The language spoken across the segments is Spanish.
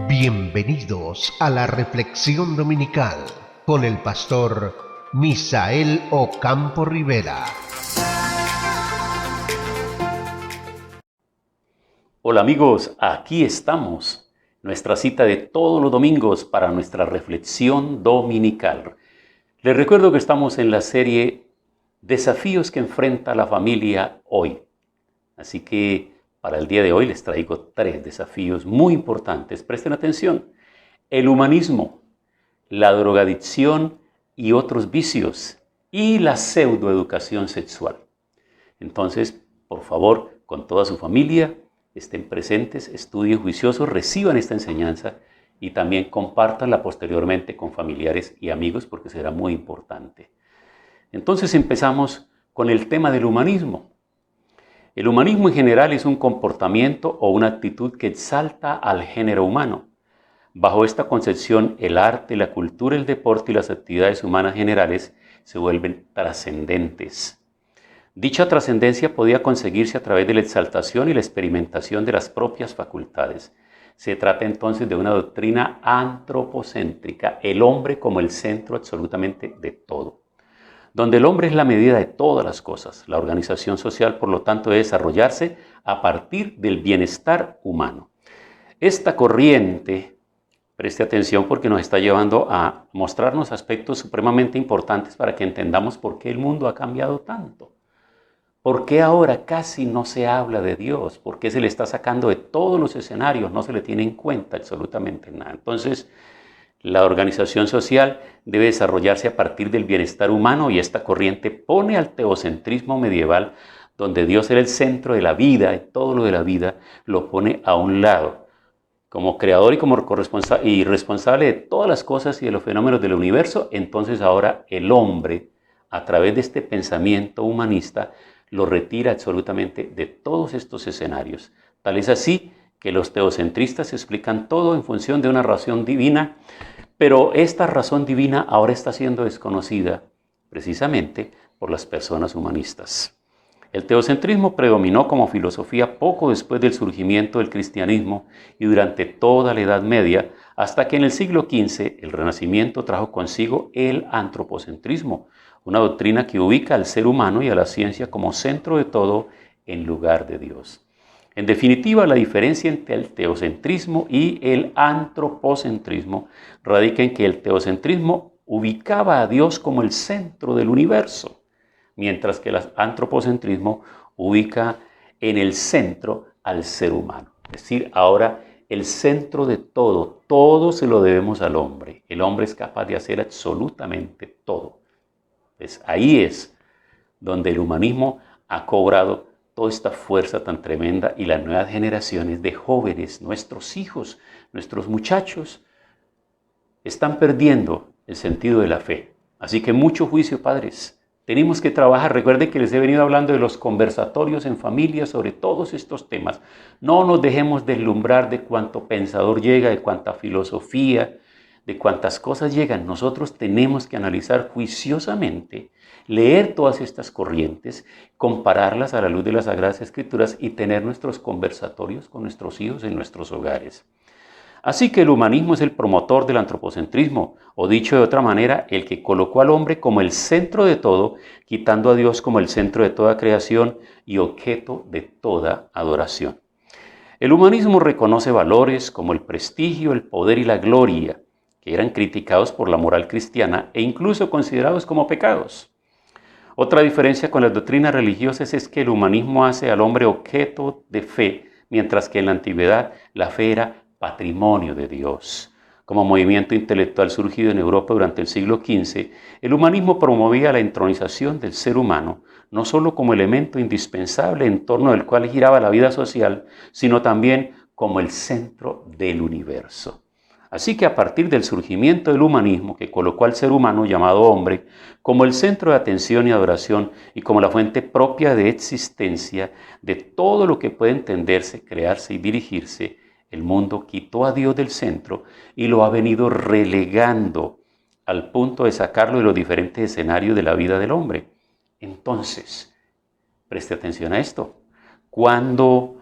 Bienvenidos a la reflexión dominical con el pastor Misael Ocampo Rivera. Hola amigos, aquí estamos, nuestra cita de todos los domingos para nuestra reflexión dominical. Les recuerdo que estamos en la serie Desafíos que enfrenta la familia hoy. Así que para el día de hoy les traigo 3 desafíos muy importantes. Presten atención. El humanismo, la drogadicción y otros vicios y la pseudoeducación sexual. Entonces, por favor, con toda su familia, estén presentes, estudien juiciosos, reciban esta enseñanza y también compártanla posteriormente con familiares y amigos porque será muy importante. Entonces empezamos con el tema del humanismo. El humanismo en general es un comportamiento o una actitud que exalta al género humano. Bajo esta concepción, el arte, la cultura, el deporte y las actividades humanas generales se vuelven trascendentes. Dicha trascendencia podía conseguirse a través de la exaltación y la experimentación de las propias facultades. Se trata entonces de una doctrina antropocéntrica, el hombre como el centro absolutamente de todo, donde el hombre es la medida de todas las cosas. La organización social, por lo tanto, debe desarrollarse a partir del bienestar humano. Esta corriente, preste atención porque nos está llevando a mostrarnos aspectos supremamente importantes para que entendamos por qué el mundo ha cambiado tanto. ¿Por qué ahora casi no se habla de Dios? ¿Por qué se le está sacando de todos los escenarios? No se le tiene en cuenta absolutamente nada. Entonces, la organización social debe desarrollarse a partir del bienestar humano y esta corriente pone al teocentrismo medieval, donde Dios era el centro de la vida y todo lo de la vida, lo pone a un lado. Como creador y como responsable de todas las cosas y de los fenómenos del universo, entonces ahora el hombre, a través de este pensamiento humanista, lo retira absolutamente de todos estos escenarios. Tal es así que los teocentristas explican todo en función de una razón divina, pero esta razón divina ahora está siendo desconocida precisamente por las personas humanistas. El teocentrismo predominó como filosofía poco después del surgimiento del cristianismo y durante toda la Edad Media, hasta que en el siglo XV el Renacimiento trajo consigo el antropocentrismo, una doctrina que ubica al ser humano y a la ciencia como centro de todo en lugar de Dios. En definitiva, la diferencia entre el teocentrismo y el antropocentrismo radica en que el teocentrismo ubicaba a Dios como el centro del universo, mientras que el antropocentrismo ubica en el centro al ser humano. Es decir, ahora el centro de todo se lo debemos al hombre. El hombre es capaz de hacer absolutamente todo. Pues ahí es donde el humanismo ha cobrado toda esta fuerza tan tremenda y las nuevas generaciones de jóvenes, nuestros hijos, nuestros muchachos, están perdiendo el sentido de la fe. Así que mucho juicio, padres. Tenemos que trabajar. Recuerden que les he venido hablando de los conversatorios en familia sobre todos estos temas. No nos dejemos deslumbrar de cuánto pensador llega, de cuánta filosofía, de cuántas cosas llegan. Nosotros tenemos que analizar juiciosamente, leer todas estas corrientes, compararlas a la luz de las Sagradas Escrituras y tener nuestros conversatorios con nuestros hijos en nuestros hogares. Así que el humanismo es el promotor del antropocentrismo, o dicho de otra manera, el que colocó al hombre como el centro de todo, quitando a Dios como el centro de toda creación y objeto de toda adoración. El humanismo reconoce valores como el prestigio, el poder y la gloria, que eran criticados por la moral cristiana e incluso considerados como pecados. Otra diferencia con las doctrinas religiosas es que el humanismo hace al hombre objeto de fe, mientras que en la antigüedad la fe era patrimonio de Dios. Como movimiento intelectual surgido en Europa durante el siglo XV, el humanismo promovía la entronización del ser humano, no solo como elemento indispensable en torno del cual giraba la vida social, sino también como el centro del universo. Así que a partir del surgimiento del humanismo, que colocó al ser humano llamado hombre como el centro de atención y adoración y como la fuente propia de existencia de todo lo que puede entenderse, crearse y dirigirse, el mundo quitó a Dios del centro y lo ha venido relegando al punto de sacarlo de los diferentes escenarios de la vida del hombre. Entonces, preste atención a esto. Cuando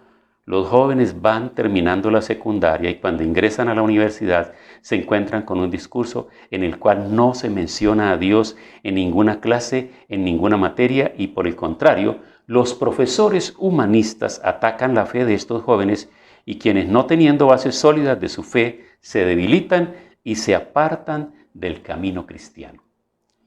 Los jóvenes van terminando la secundaria y cuando ingresan a la universidad se encuentran con un discurso en el cual no se menciona a Dios en ninguna clase, en ninguna materia y por el contrario, los profesores humanistas atacan la fe de estos jóvenes y quienes no teniendo bases sólidas de su fe se debilitan y se apartan del camino cristiano.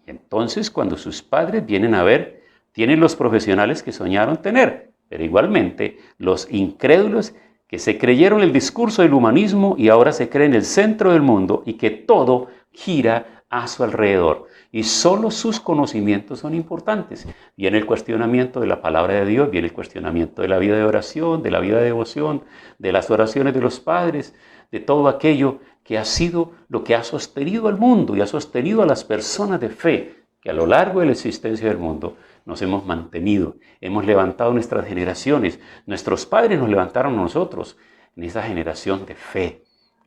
Entonces, cuando sus padres vienen a ver, tienen los profesionales que soñaron tener, pero igualmente los incrédulos que se creyeron el discurso del humanismo y ahora se creen el centro del mundo y que todo gira a su alrededor. Y solo sus conocimientos son importantes. Viene el cuestionamiento de la palabra de Dios, viene el cuestionamiento de la vida de oración, de la vida de devoción, de las oraciones de los padres, de todo aquello que ha sido lo que ha sostenido al mundo y ha sostenido a las personas de fe que a lo largo de la existencia del mundo nos hemos mantenido, hemos levantado nuestras generaciones, nuestros padres nos levantaron a nosotros en esa generación de fe.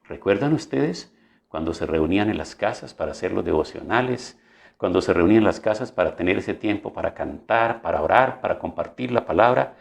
¿Recuerdan ustedes cuando se reunían en las casas para hacer los devocionales? Cuando se reunían en las casas para tener ese tiempo para cantar, para orar, para compartir la palabra.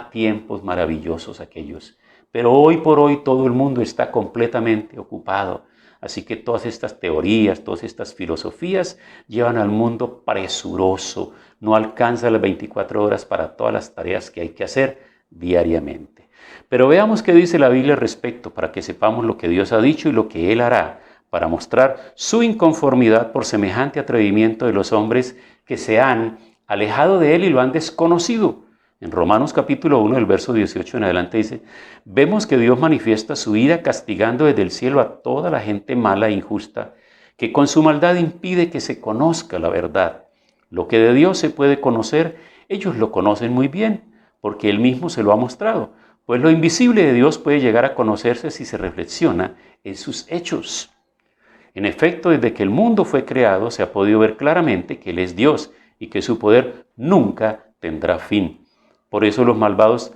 Tiempos maravillosos aquellos. Pero hoy por hoy todo el mundo está completamente ocupado. Así que todas estas teorías, todas estas filosofías llevan al mundo presuroso. No alcanza las 24 horas para todas las tareas que hay que hacer diariamente. Pero veamos qué dice la Biblia al respecto para que sepamos lo que Dios ha dicho y lo que Él hará para mostrar su inconformidad por semejante atrevimiento de los hombres que se han alejado de Él y lo han desconocido. En Romanos capítulo 1, del verso 18 en adelante dice, vemos que Dios manifiesta su ira castigando desde el cielo a toda la gente mala e injusta, que con su maldad impide que se conozca la verdad. Lo que de Dios se puede conocer, ellos lo conocen muy bien, porque Él mismo se lo ha mostrado, pues lo invisible de Dios puede llegar a conocerse si se reflexiona en sus hechos. En efecto, desde que el mundo fue creado, se ha podido ver claramente que Él es Dios y que su poder nunca tendrá fin. Por eso los malvados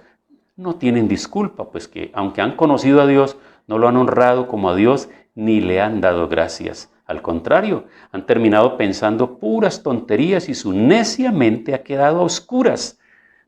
no tienen disculpa, pues que aunque han conocido a Dios, no lo han honrado como a Dios ni le han dado gracias. Al contrario, han terminado pensando puras tonterías y su necia mente ha quedado a oscuras.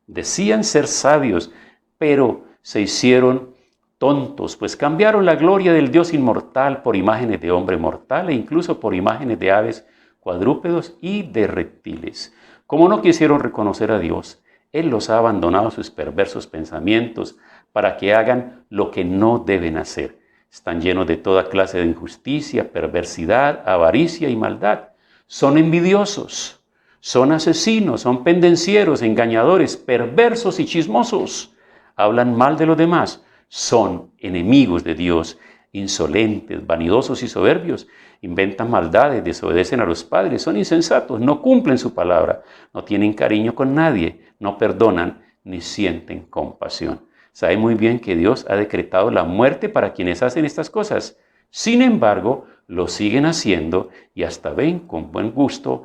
Decían ser sabios, pero se hicieron tontos, pues cambiaron la gloria del Dios inmortal por imágenes de hombre mortal e incluso por imágenes de aves, cuadrúpedos y de reptiles. Como no quisieron reconocer a Dios, Él los ha abandonado a sus perversos pensamientos para que hagan lo que no deben hacer. Están llenos de toda clase de injusticia, perversidad, avaricia y maldad. Son envidiosos, son asesinos, son pendencieros, engañadores, perversos y chismosos. Hablan mal de los demás, son enemigos de Dios, insolentes, vanidosos y soberbios. Inventan maldades, desobedecen a los padres, son insensatos, no cumplen su palabra, no tienen cariño con nadie, no perdonan ni sienten compasión. Sabe muy bien que Dios ha decretado la muerte para quienes hacen estas cosas. Sin embargo, lo siguen haciendo y hasta ven con buen gusto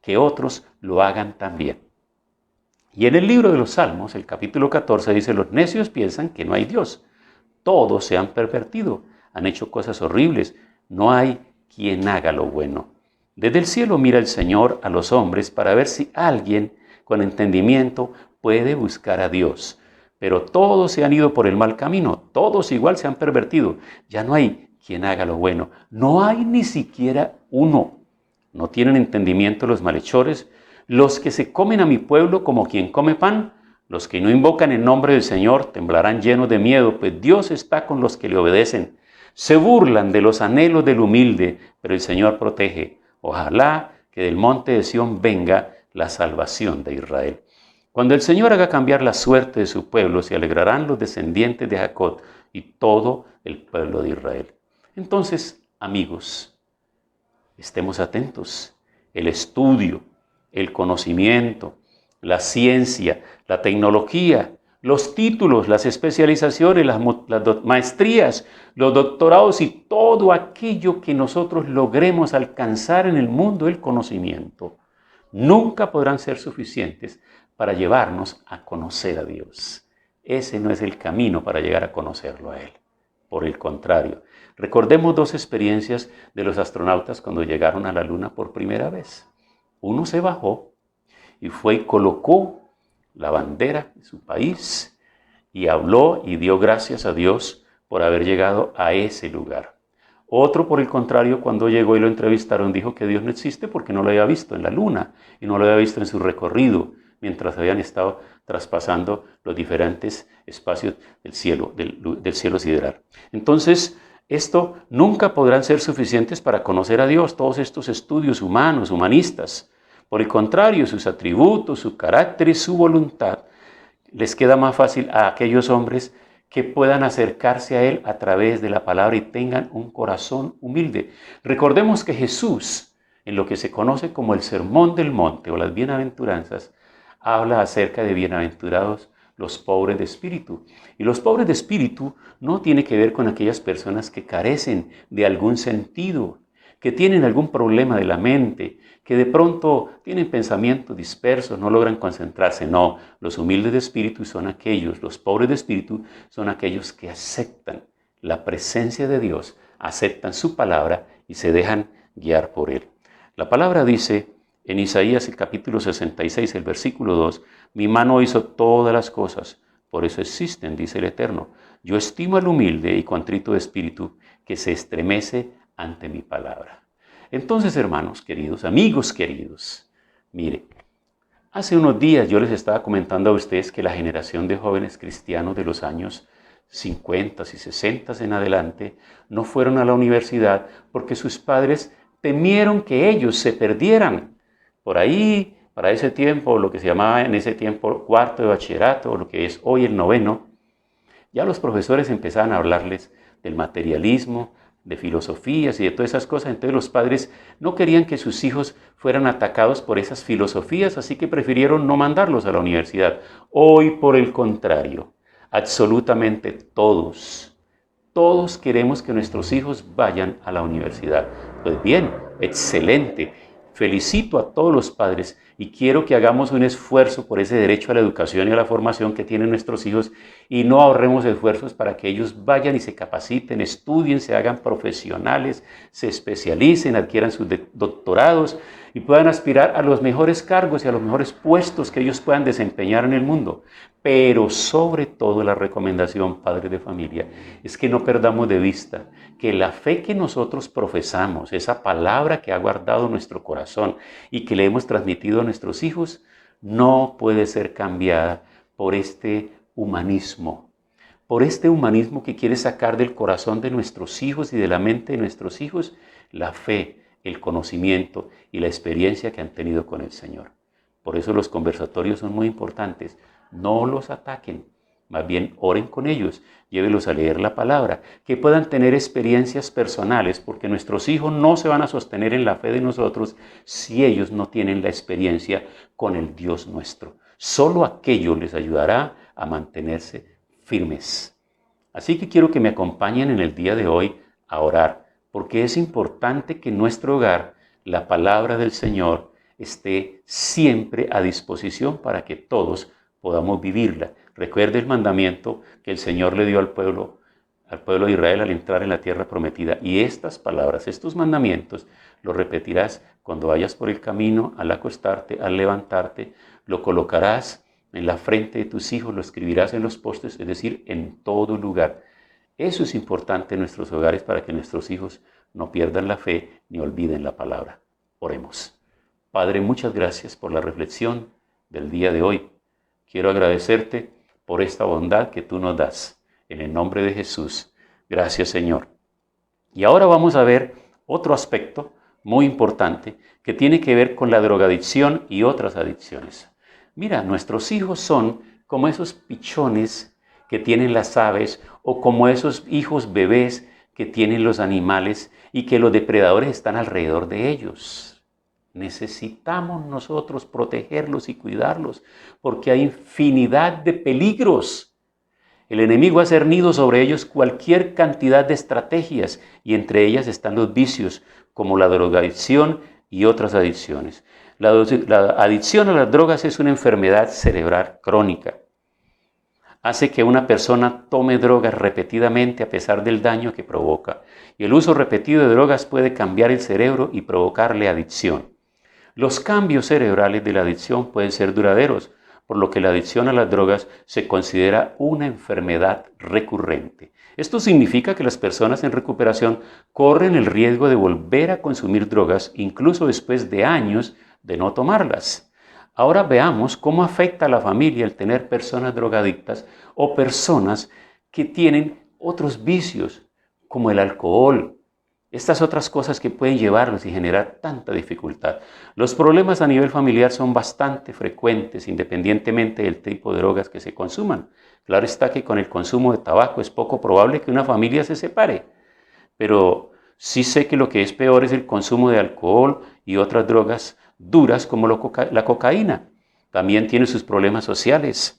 que otros lo hagan también. Y en el libro de los Salmos, el capítulo 14, dice, los necios piensan que no hay Dios. Todos se han pervertido, han hecho cosas horribles, no hay quien haga lo bueno. Desde el cielo mira el Señor a los hombres para ver si alguien con entendimiento puede buscar a Dios. Pero todos se han ido por el mal camino, todos igual se han pervertido. Ya no hay quien haga lo bueno, no hay ni siquiera uno. No tienen entendimiento los malhechores, los que se comen a mi pueblo como quien come pan. Los que no invocan el nombre del Señor temblarán llenos de miedo, pues Dios está con los que le obedecen. Se burlan de los anhelos del humilde, pero el Señor protege. Ojalá que del monte de Sión venga la salvación de Israel. Cuando el Señor haga cambiar la suerte de su pueblo, se alegrarán los descendientes de Jacob y todo el pueblo de Israel. Entonces, amigos, estemos atentos. El estudio, el conocimiento, la ciencia, la tecnología, los títulos, las especializaciones, las maestrías, los doctorados y todo aquello que nosotros logremos alcanzar en el mundo del conocimiento, nunca podrán ser suficientes para llevarnos a conocer a Dios. Ese no es el camino para llegar a conocerlo a Él. Por el contrario, recordemos dos experiencias de los astronautas cuando llegaron a la Luna por primera vez. Uno se bajó y fue y colocó la bandera de su país y habló y dio gracias a Dios por haber llegado a ese lugar. Otro, por el contrario, cuando llegó y lo entrevistaron, dijo que Dios no existe porque no lo había visto en la luna y no lo había visto en su recorrido mientras habían estado traspasando los diferentes espacios del cielo sideral. Entonces, esto nunca podrán ser suficientes para conocer a Dios, todos estos estudios humanos, humanistas. Por el contrario, sus atributos, su carácter y su voluntad les queda más fácil a aquellos hombres que puedan acercarse a Él a través de la palabra y tengan un corazón humilde. Recordemos que Jesús, en lo que se conoce como el Sermón del Monte o las Bienaventuranzas, habla acerca de bienaventurados los pobres de espíritu. Y los pobres de espíritu no tiene que ver con aquellas personas que carecen de algún sentido, que tienen algún problema de la mente, que de pronto tienen pensamientos dispersos, no logran concentrarse. No, los humildes de espíritu son aquellos, los pobres de espíritu son aquellos que aceptan la presencia de Dios, aceptan su palabra y se dejan guiar por Él. La palabra dice en Isaías el capítulo 66, el versículo 2, mi mano hizo todas las cosas, por eso existen, dice el Eterno. Yo estimo al humilde y contrito de espíritu que se estremece ante mi palabra. Entonces, hermanos queridos, amigos queridos, mire, hace unos días yo les estaba comentando a ustedes que la generación de jóvenes cristianos de los años 50 y 60 en adelante no fueron a la universidad porque sus padres temieron que ellos se perdieran. Por ahí, para ese tiempo, lo que se llamaba en ese tiempo cuarto de bachillerato, lo que es hoy el noveno, ya los profesores empezaban a hablarles del materialismo, de filosofías y de todas esas cosas. Entonces los padres no querían que sus hijos fueran atacados por esas filosofías, así que prefirieron no mandarlos a la universidad. Hoy, por el contrario, absolutamente todos queremos que nuestros hijos vayan a la universidad. Pues bien, excelente. Felicito a todos los padres y quiero que hagamos un esfuerzo por ese derecho a la educación y a la formación que tienen nuestros hijos y no ahorremos esfuerzos para que ellos vayan y se capaciten, estudien, se hagan profesionales, se especialicen, adquieran sus doctorados y puedan aspirar a los mejores cargos y a los mejores puestos que ellos puedan desempeñar en el mundo. Pero sobre todo la recomendación, padres de familia, es que no perdamos de vista que la fe que nosotros profesamos, esa palabra que ha guardado nuestro corazón y que le hemos transmitido a nuestros hijos, no puede ser cambiada por este humanismo que quiere sacar del corazón de nuestros hijos y de la mente de nuestros hijos la fe, el conocimiento y la experiencia que han tenido con el Señor. Por eso los conversatorios son muy importantes. No los ataquen, más bien oren con ellos, llévelos a leer la palabra, que puedan tener experiencias personales, porque nuestros hijos no se van a sostener en la fe de nosotros si ellos no tienen la experiencia con el Dios nuestro. Solo aquello les ayudará a mantenerse firmes. Así que quiero que me acompañen en el día de hoy a orar, porque es importante que en nuestro hogar la palabra del Señor esté siempre a disposición para que todos podamos vivirla. Recuerde el mandamiento que el Señor le dio al pueblo de Israel al entrar en la tierra prometida. Y estas palabras, estos mandamientos, los repetirás cuando vayas por el camino, al acostarte, al levantarte, lo colocarás en la frente de tus hijos, lo escribirás en los postes, es decir, en todo lugar. Eso es importante en nuestros hogares para que nuestros hijos no pierdan la fe ni olviden la palabra. Oremos. Padre, muchas gracias por la reflexión del día de hoy. Quiero agradecerte por esta bondad que tú nos das. En el nombre de Jesús. Gracias, Señor. Y ahora vamos a ver otro aspecto muy importante que tiene que ver con la drogadicción y otras adicciones. Mira, nuestros hijos son como esos pichones que tienen las aves o como esos hijos bebés que tienen los animales y que los depredadores están alrededor de ellos. Necesitamos nosotros protegerlos y cuidarlos porque hay infinidad de peligros. El enemigo ha cernido sobre ellos cualquier cantidad de estrategias y entre ellas están los vicios como la drogadicción y otras adicciones. La adicción a las drogas es una enfermedad cerebral crónica. Hace que una persona tome drogas repetidamente a pesar del daño que provoca. Y el uso repetido de drogas puede cambiar el cerebro y provocarle adicción. Los cambios cerebrales de la adicción pueden ser duraderos, por lo que la adicción a las drogas se considera una enfermedad recurrente. Esto significa que las personas en recuperación corren el riesgo de volver a consumir drogas incluso después de años de no tomarlas. Ahora veamos cómo afecta a la familia el tener personas drogadictas o personas que tienen otros vicios como el alcohol. Estas otras cosas que pueden llevarnos y generar tanta dificultad. Los problemas a nivel familiar son bastante frecuentes independientemente del tipo de drogas que se consuman. Claro está que con el consumo de tabaco es poco probable que una familia se separe, pero sí sé que lo que es peor es el consumo de alcohol y otras drogas duras como la cocaína. También tiene sus problemas sociales,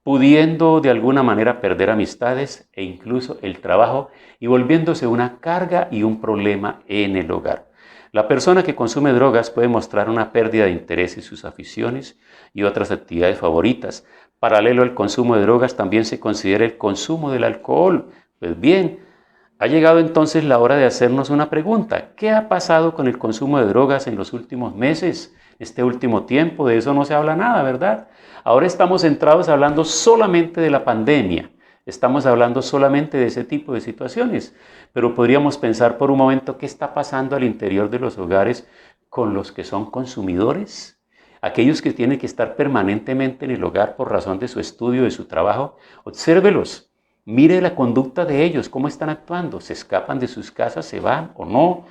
pudiendo de alguna manera perder amistades e incluso el trabajo y volviéndose una carga y un problema en el hogar. La persona que consume drogas puede mostrar una pérdida de interés en sus aficiones y otras actividades favoritas. Paralelo al consumo de drogas también se considera el consumo del alcohol. Pues bien, ha llegado entonces la hora de hacernos una pregunta. ¿Qué ha pasado con el consumo de drogas en los últimos meses? Este último tiempo, de eso no se habla nada, ¿verdad? Ahora estamos centrados hablando solamente de la pandemia. Estamos hablando solamente de ese tipo de situaciones. Pero podríamos pensar por un momento qué está pasando al interior de los hogares con los que son consumidores. Aquellos que tienen que estar permanentemente en el hogar por razón de su estudio, de su trabajo. Obsérvelos. Mire la conducta de ellos, cómo están actuando, se escapan de sus casas, se van o no.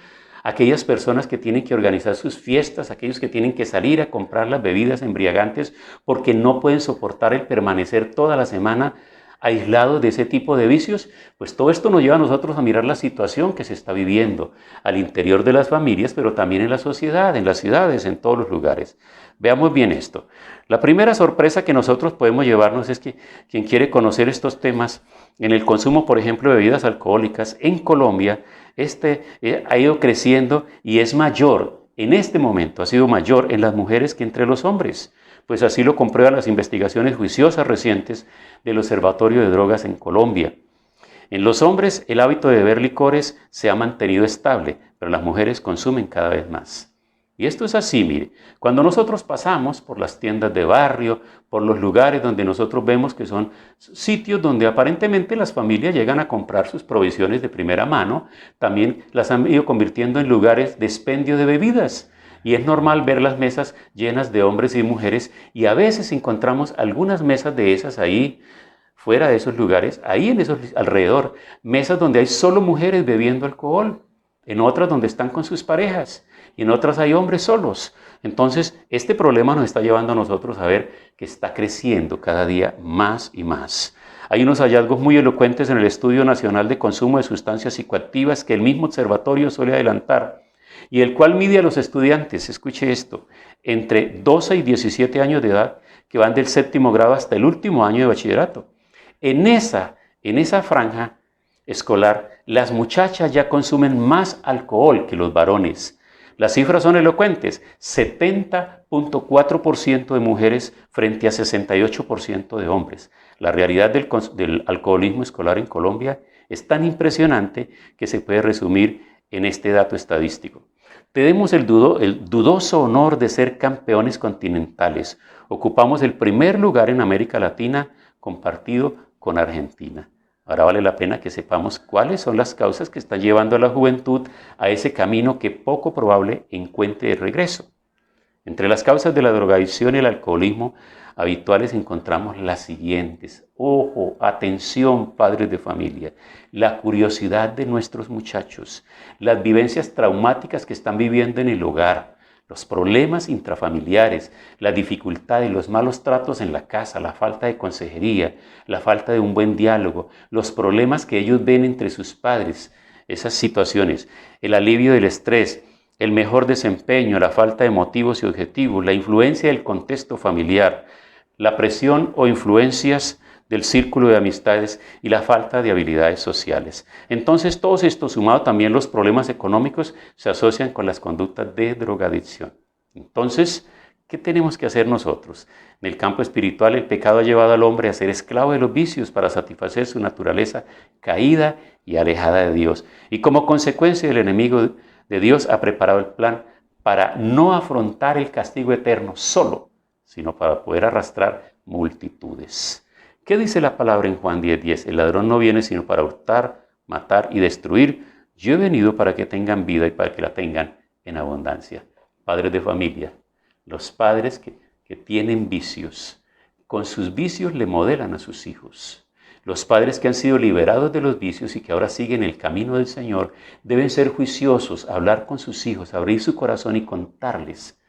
Aquellas personas que tienen que organizar sus fiestas, aquellos que tienen que salir a comprar las bebidas embriagantes porque no pueden soportar el permanecer toda la semana aislados de ese tipo de vicios, pues todo esto nos lleva a nosotros a mirar la situación que se está viviendo al interior de las familias, pero también en la sociedad, en las ciudades, en todos los lugares. Veamos bien esto. La primera sorpresa que nosotros podemos llevarnos es que quien quiere conocer estos temas en el consumo, por ejemplo, de bebidas alcohólicas en Colombia, ha ido creciendo y es mayor, en este momento ha sido mayor en las mujeres que entre los hombres. Pues así lo comprueban las investigaciones juiciosas recientes del Observatorio de Drogas en Colombia. En los hombres el hábito de beber licores se ha mantenido estable, pero las mujeres consumen cada vez más. Y esto es así, mire, cuando nosotros pasamos por las tiendas de barrio, por los lugares donde nosotros vemos que son sitios donde aparentemente las familias llegan a comprar sus provisiones de primera mano, también las han ido convirtiendo en lugares de expendio de bebidas. Y es normal ver las mesas llenas de hombres y mujeres y a veces encontramos algunas mesas de esas ahí, fuera de esos lugares, ahí en esos alrededor, mesas donde hay solo mujeres bebiendo alcohol, en otras donde están con sus parejas y en otras hay hombres solos. Entonces, este problema nos está llevando a nosotros a ver que está creciendo cada día más y más. Hay unos hallazgos muy elocuentes en el Estudio Nacional de Consumo de Sustancias Psicoactivas que el mismo observatorio suele adelantar y el cual mide a los estudiantes, escuche esto, entre 12 y 17 años de edad que van del séptimo grado hasta el último año de bachillerato. En esa franja escolar, las muchachas ya consumen más alcohol que los varones. Las cifras son elocuentes, 70.4% de mujeres frente a 68% de hombres. La realidad del alcoholismo escolar en Colombia es tan impresionante que se puede resumir en este dato estadístico. Tenemos el dudoso honor de ser campeones continentales. Ocupamos el primer lugar en América Latina compartido con Argentina. Ahora vale la pena que sepamos cuáles son las causas que están llevando a la juventud a ese camino que poco probable encuentre el regreso. Entre las causas de la drogadicción y el alcoholismo habituales encontramos las siguientes. Ojo, atención, padres de familia. La curiosidad de nuestros muchachos, las vivencias traumáticas que están viviendo en el hogar, los problemas intrafamiliares, las dificultades, los malos tratos en la casa, la falta de consejería, la falta de un buen diálogo, los problemas que ellos ven entre sus padres, esas situaciones, el alivio del estrés, el mejor desempeño, la falta de motivos y objetivos, la influencia del contexto familiar, la presión o influencias del círculo de amistades y la falta de habilidades sociales. Entonces, todos estos, sumado también los problemas económicos, se asocian con las conductas de drogadicción. Entonces, ¿qué tenemos que hacer nosotros? En el campo espiritual, el pecado ha llevado al hombre a ser esclavo de los vicios para satisfacer su naturaleza caída y alejada de Dios. Y como consecuencia, el enemigo de Dios ha preparado el plan para no afrontar el castigo eterno solo, sino para poder arrastrar multitudes. ¿Qué dice la palabra en Juan 10:10? El ladrón no viene sino para hurtar, matar y destruir. Yo he venido para que tengan vida y para que la tengan en abundancia. Padres de familia, los padres que tienen vicios, con sus vicios le modelan a sus hijos. Los padres que han sido liberados de los vicios y que ahora siguen el camino del Señor deben ser juiciosos, hablar con sus hijos, abrir su corazón y contarles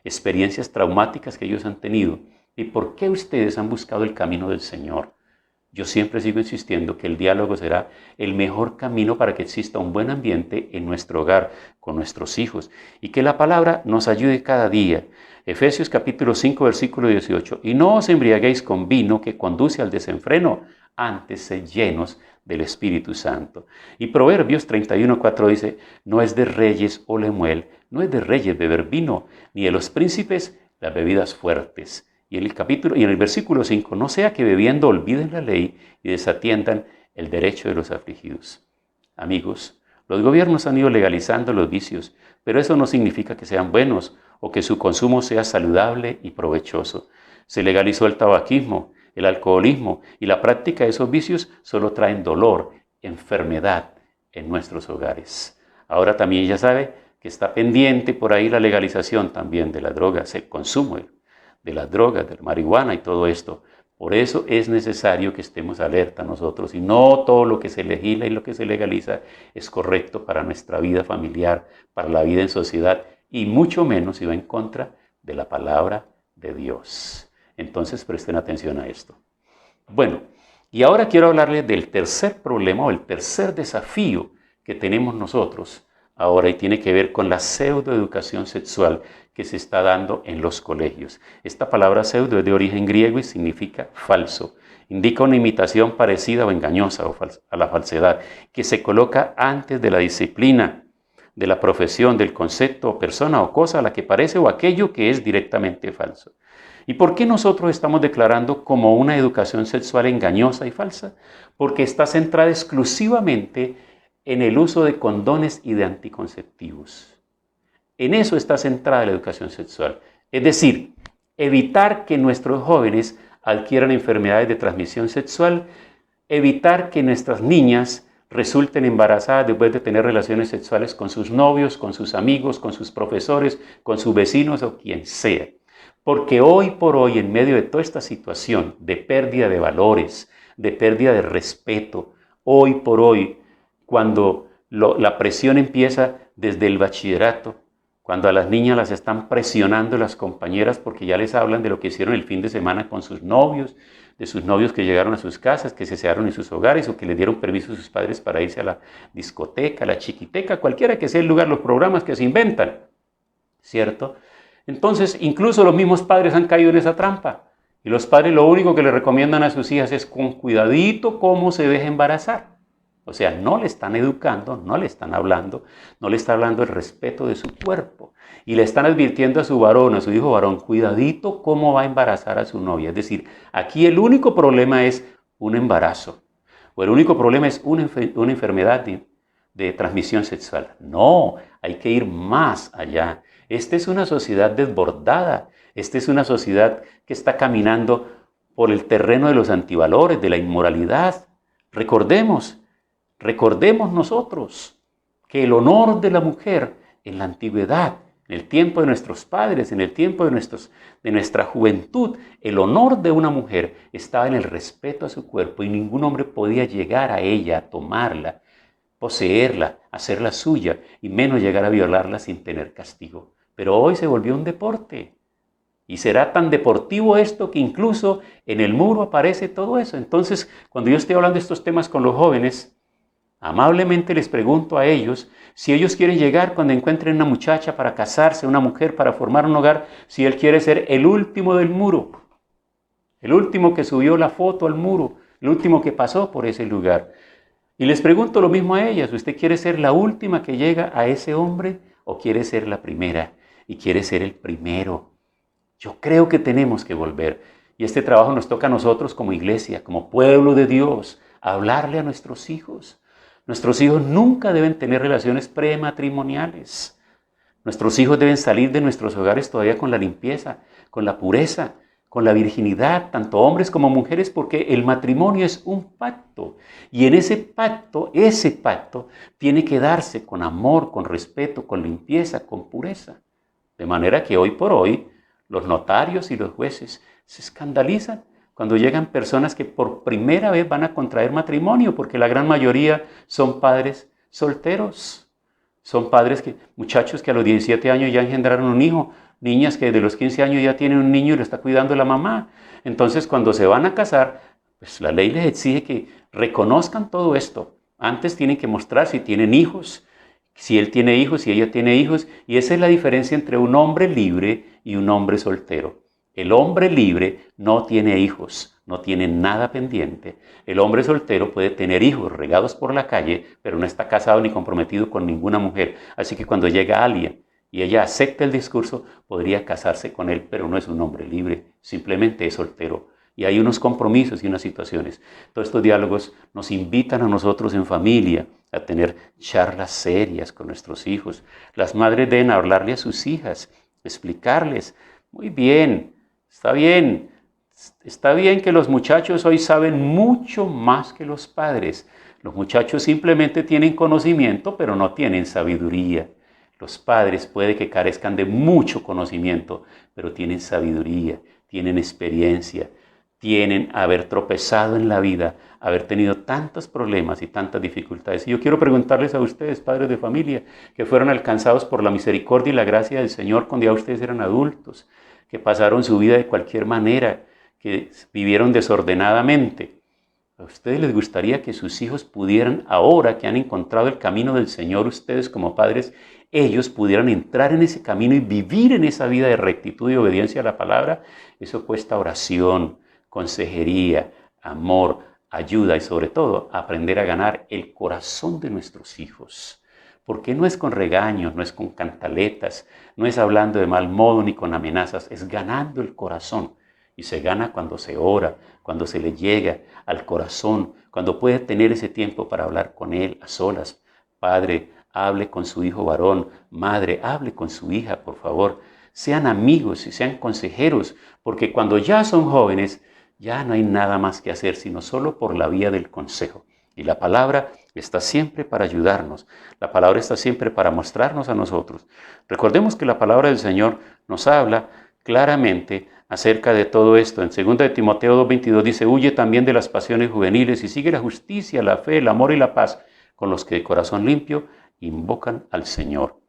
experiencias traumáticas que ellos han tenido y por qué ustedes han buscado el camino del Señor. Yo siempre sigo insistiendo que el diálogo será el mejor camino para que exista un buen ambiente en nuestro hogar, con nuestros hijos, y que la palabra nos ayude cada día. Efesios capítulo 5, versículo 18. Y no os embriaguéis con vino que conduce al desenfreno, antes sed llenos del Espíritu Santo. Y Proverbios 31:4 dice, no es de reyes, oh Lemuel, no es de reyes beber vino, ni de los príncipes las bebidas fuertes. Y en el versículo 5, no sea que bebiendo olviden la ley y desatiendan el derecho de los afligidos. Amigos, los gobiernos han ido legalizando los vicios, pero eso no significa que sean buenos o que su consumo sea saludable y provechoso. Se legalizó el tabaquismo, el alcoholismo y la práctica de esos vicios solo traen dolor, enfermedad en nuestros hogares. Ahora también ya sabe que está pendiente por ahí la legalización también de las drogas, el consumo de las drogas, de la marihuana y todo esto. Por eso es necesario que estemos alerta nosotros y no todo lo que se legisla y lo que se legaliza es correcto para nuestra vida familiar, para la vida en sociedad y mucho menos si va en contra de la palabra de Dios. Entonces presten atención a esto. Bueno, y ahora quiero hablarles del tercer problema o el tercer desafío que tenemos nosotros ahora y tiene que ver con la pseudoeducación sexual que se está dando en los colegios. Esta palabra pseudo es de origen griego y significa falso. Indica una imitación parecida o engañosa a la falsedad que se coloca antes de la disciplina, de la profesión, del concepto o persona o cosa a la que parece o aquello que es directamente falso. ¿Y por qué nosotros estamos declarando como una educación sexual engañosa y falsa? Porque está centrada exclusivamente en el uso de condones y de anticonceptivos. En eso está centrada la educación sexual. Es decir, evitar que nuestros jóvenes adquieran enfermedades de transmisión sexual, evitar que nuestras niñas resulten embarazadas después de tener relaciones sexuales con sus novios, con sus amigos, con sus profesores, con sus vecinos o quien sea. Porque hoy por hoy, en medio de toda esta situación de pérdida de valores, de pérdida de respeto, hoy por hoy, cuando la presión empieza desde el bachillerato, cuando a las niñas las están presionando las compañeras porque ya les hablan de lo que hicieron el fin de semana con sus novios, de sus novios que llegaron a sus casas, que se searon en sus hogares o que les dieron permiso a sus padres para irse a la discoteca, a la chiquiteca, cualquiera que sea el lugar, los programas que se inventan, ¿cierto? Entonces, incluso los mismos padres han caído en esa trampa. Y los padres lo único que le recomiendan a sus hijas es con cuidadito cómo se deje embarazar. O sea, no le están educando, no le están hablando, no le está hablando el respeto de su cuerpo. Y le están advirtiendo a su varón, a su hijo varón, cuidadito cómo va a embarazar a su novia. Es decir, aquí el único problema es un embarazo. O el único problema es una enfermedad de transmisión sexual. No, hay que ir más allá. Esta es una sociedad desbordada. Esta es una sociedad que está caminando por el terreno de los antivalores, de la inmoralidad. Recordemos nosotros que el honor de la mujer en la antigüedad, en el tiempo de nuestros padres, en el tiempo de nuestra juventud, el honor de una mujer estaba en el respeto a su cuerpo y ningún hombre podía llegar a ella, a tomarla, poseerla, hacerla suya y menos llegar a violarla sin tener castigo. Pero hoy se volvió un deporte. Y será tan deportivo esto que incluso en el muro aparece todo eso. Entonces, cuando yo estoy hablando de estos temas con los jóvenes, amablemente les pregunto a ellos si ellos quieren llegar cuando encuentren una muchacha para casarse, una mujer para formar un hogar, si él quiere ser el último del muro, el último que subió la foto al muro, el último que pasó por ese lugar. Y les pregunto lo mismo a ellas, ¿usted quiere ser la última que llega a ese hombre o quiere ser la primera y quiere ser el primero? Yo creo que tenemos que volver. Y este trabajo nos toca a nosotros como iglesia, como pueblo de Dios, hablarle a nuestros hijos. Nuestros hijos nunca deben tener relaciones prematrimoniales. Nuestros hijos deben salir de nuestros hogares todavía con la limpieza, con la pureza, con la virginidad, tanto hombres como mujeres, porque el matrimonio es un pacto. Y en ese pacto tiene que darse con amor, con respeto, con limpieza, con pureza. De manera que hoy por hoy los notarios y los jueces se escandalizan cuando llegan personas que por primera vez van a contraer matrimonio, porque la gran mayoría son padres solteros. Son muchachos que a los 17 años ya engendraron un hijo, niñas que de los 15 años ya tienen un niño y lo está cuidando la mamá. Entonces, cuando se van a casar, pues la ley les exige que reconozcan todo esto. Antes tienen que mostrar si tienen hijos, si él tiene hijos, si ella tiene hijos, y esa es la diferencia entre un hombre libre y un hombre soltero. El hombre libre no tiene hijos, no tiene nada pendiente. El hombre soltero puede tener hijos regados por la calle, pero no está casado ni comprometido con ninguna mujer. Así que cuando llega alguien y ella acepta el discurso, podría casarse con él, pero no es un hombre libre, simplemente es soltero. Y hay unos compromisos y unas situaciones. Todos estos diálogos nos invitan a nosotros en familia a tener charlas serias con nuestros hijos. Las madres deben hablarle a sus hijas, explicarles, muy bien, está bien que los muchachos hoy saben mucho más que los padres. Los muchachos simplemente tienen conocimiento, pero no tienen sabiduría. Los padres puede que carezcan de mucho conocimiento, pero tienen sabiduría, tienen experiencia, tienen haber tropezado en la vida, haber tenido tantos problemas y tantas dificultades. Y yo quiero preguntarles a ustedes, padres de familia, que fueron alcanzados por la misericordia y la gracia del Señor cuando ya ustedes eran adultos, que pasaron su vida de cualquier manera, que vivieron desordenadamente. ¿A ustedes les gustaría que sus hijos pudieran, ahora que han encontrado el camino del Señor, ustedes como padres, ellos pudieran entrar en ese camino y vivir en esa vida de rectitud y obediencia a la palabra? Eso cuesta oración, consejería, amor, ayuda y sobre todo aprender a ganar el corazón de nuestros hijos. Porque no es con regaños, no es con cantaletas, no es hablando de mal modo ni con amenazas, es ganando el corazón. Y se gana cuando se ora, cuando se le llega al corazón, cuando puede tener ese tiempo para hablar con él a solas. Padre, hable con su hijo varón. Madre, hable con su hija, por favor. Sean amigos y sean consejeros, porque cuando ya son jóvenes, ya no hay nada más que hacer, sino solo por la vía del consejo. Y la palabra está siempre para ayudarnos. La palabra está siempre para mostrarnos a nosotros. Recordemos que la palabra del Señor nos habla claramente acerca de todo esto. En 2 de Timoteo 2:22 dice: huye también de las pasiones juveniles y sigue la justicia, la fe, el amor y la paz con los que de corazón limpio invocan al Señor.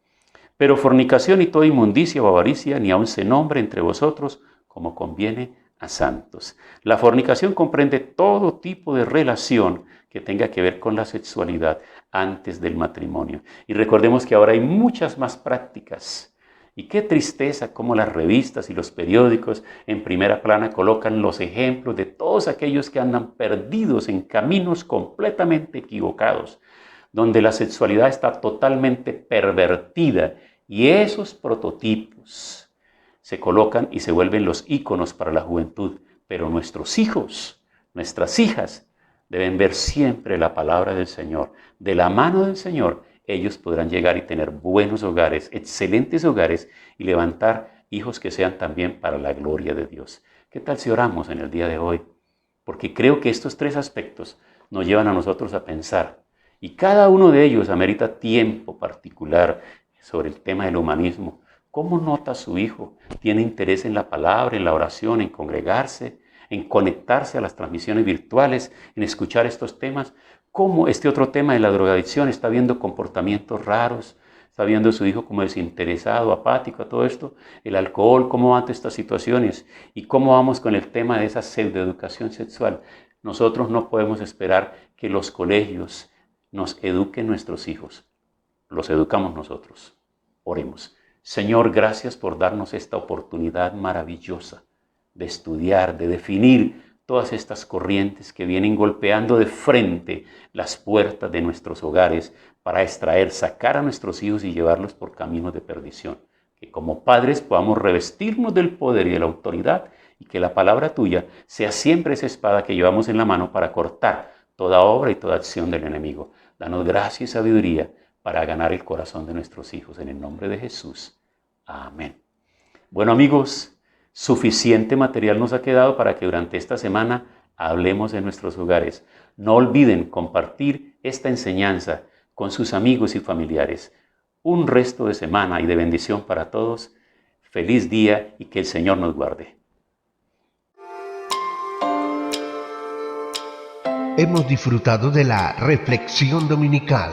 Pero fornicación y toda inmundicia o avaricia ni aun se nombre entre vosotros, como conviene a santos. La fornicación comprende todo tipo de relación que tenga que ver con la sexualidad antes del matrimonio. Y recordemos que ahora hay muchas más prácticas. Y qué tristeza cómo las revistas y los periódicos en primera plana colocan los ejemplos de todos aquellos que andan perdidos en caminos completamente equivocados, donde la sexualidad está totalmente pervertida y esos prototipos se colocan y se vuelven los íconos para la juventud. Pero nuestros hijos, nuestras hijas, deben ver siempre la palabra del Señor. De la mano del Señor, ellos podrán llegar y tener buenos hogares, excelentes hogares, y levantar hijos que sean también para la gloria de Dios. ¿Qué tal si oramos en el día de hoy? Porque creo que estos tres aspectos nos llevan a nosotros a pensar, y cada uno de ellos amerita tiempo particular sobre el tema del humanismo. ¿Cómo nota su hijo? ¿Tiene interés en la palabra, en la oración, en congregarse, en conectarse a las transmisiones virtuales, en escuchar estos temas? ¿Cómo este otro tema de la drogadicción está viendo comportamientos raros? ¿Está viendo a su hijo como desinteresado, apático a todo esto? El alcohol, ¿cómo va ante estas situaciones? ¿Y cómo vamos con el tema de esa pseudoeducación sexual? Nosotros no podemos esperar que los colegios nos eduquen nuestros hijos. Los educamos nosotros. Oremos. Señor, gracias por darnos esta oportunidad maravillosa de estudiar, de definir todas estas corrientes que vienen golpeando de frente las puertas de nuestros hogares para extraer, sacar a nuestros hijos y llevarlos por caminos de perdición. Que como padres podamos revestirnos del poder y de la autoridad, y que la palabra tuya sea siempre esa espada que llevamos en la mano para cortar toda obra y toda acción del enemigo. Danos gracia y sabiduría para ganar el corazón de nuestros hijos. En el nombre de Jesús. Amén. Bueno, amigos, Suficiente material nos ha quedado para que durante esta semana hablemos en nuestros hogares. No olviden compartir esta enseñanza con sus amigos y familiares. Un resto de semana y de bendición para todos. Feliz día y que el Señor nos guarde. Hemos disfrutado de la reflexión dominical.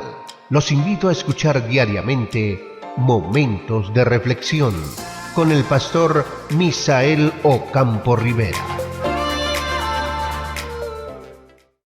Los invito a escuchar diariamente Momentos de Reflexión con el pastor Misael Ocampo Rivera.